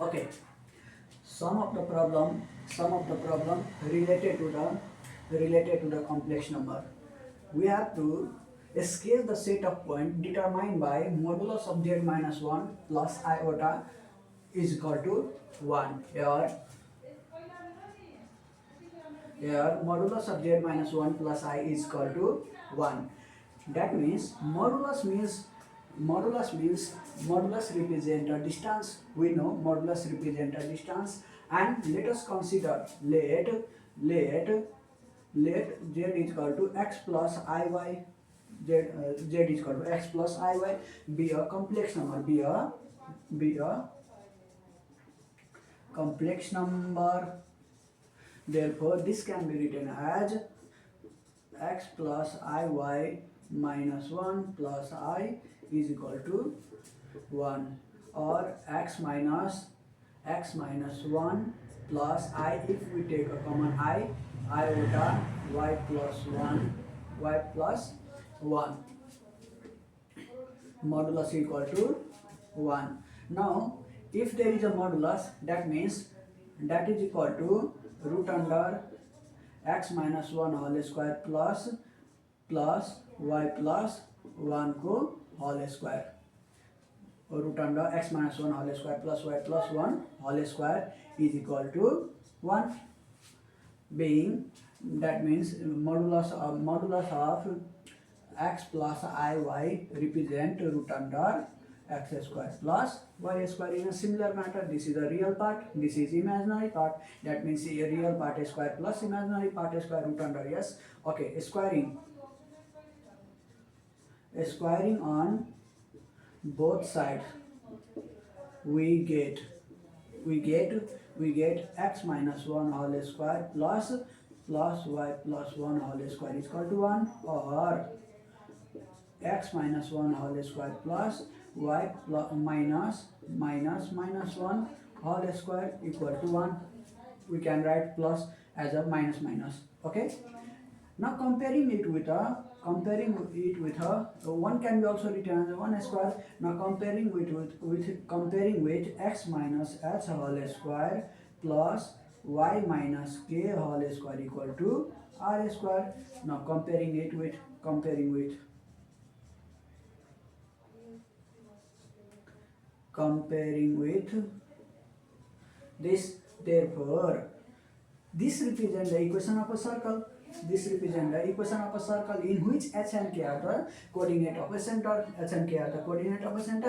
Okay, some of the problem related to the complex number. We have to scale the set of points determined by modulus of z minus 1 plus iota is equal to 1. Here modulus of z minus 1 plus I is equal to 1. That means modulus represent a distance. We know modulus represent a distance, and let us consider let let z is equal to x plus iy. Z is equal to x plus iy be a complex number, be a complex number. Therefore this can be written as x plus iy minus 1 plus I is equal to 1, or x minus 1 plus I, if we take a common iota y plus 1 modulus equal to 1. Now if there is a modulus, that means that is equal to root under x minus 1 whole square plus y plus 1 को whole square. Root under x minus 1 whole square plus y plus 1 whole square is equal to 1, being that means modulus of x plus iy represent root under x square plus y square. In a similar matter, this is the real part, this is imaginary part. That means a real part square plus imaginary part square, root under yes. Okay, squaring on both sides, we get x minus 1 whole square plus y plus 1 whole square is equal to 1, or x minus 1 whole square plus y plus minus 1 whole square equal to 1. We can write plus as a minus. Okay, now comparing it with a one can be also written as 1 square. Now comparing with x minus h whole square plus y minus k whole square equal to r square. Now comparing with this, therefore this represents the equation of a circle. In which h and k are the coordinate of a center,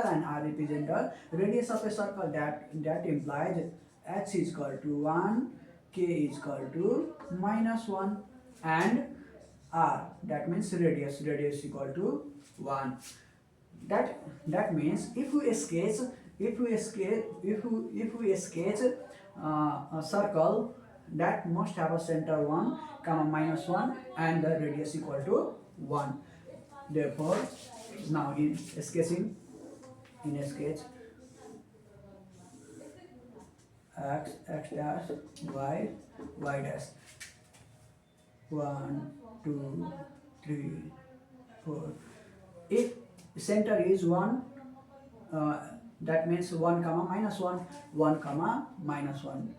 and r represent the radius of a circle. That implies h is equal to 1, k is equal to minus 1, and r, that means radius equal to 1. That means if we sketch a circle, that must have a center 1 comma minus 1 and the radius equal to 1. Therefore now in sketch x dash y dash 1 2 3 4. If center is 1, that means 1 comma minus 1, 1 comma minus 1,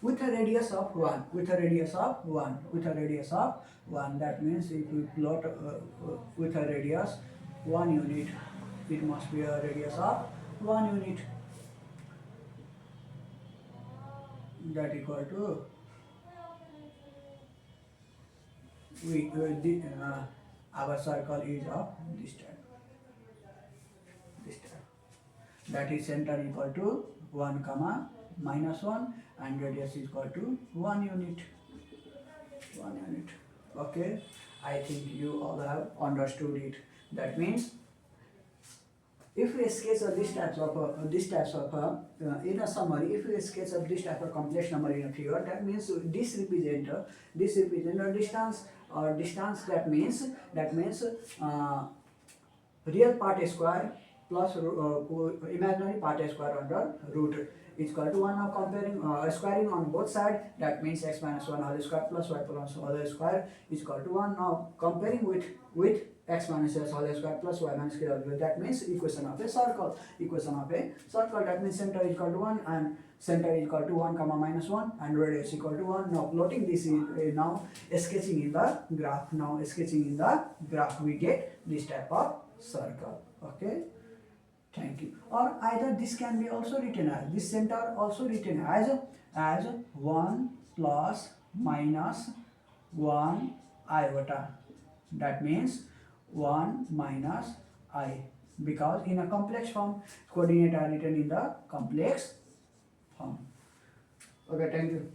with a radius of 1, that means if we plot with a radius 1 unit, it must be a radius of 1 unit, that equal to our circle is of this type. That is center equal to 1 comma minus 1 and radius is equal to 1 unit. Okay, I think you all have understood it. That means if we sketch this types of in a summary, if we sketch this type of complex number in a figure, that means this represent a distance, that means real part square plus imaginary part a square under root is equal to 1. Now comparing squaring on both sides, that means x minus 1 whole square plus y plus whole square is equal to 1. Now comparing with x minus s whole square plus y minus k whole square, that means equation of a circle. Equation of a circle, that means center is equal to 1 and center is equal to 1 comma minus 1 and radius equal to 1. Now plotting this is now sketching in the graph. Now sketching in the graph, we get this type of circle. Okay, thank you. Or either this can be also written as, this center also written as 1 plus minus 1 iota. That means 1 minus I, because in a complex form coordinate are written in the complex form. Okay, thank you.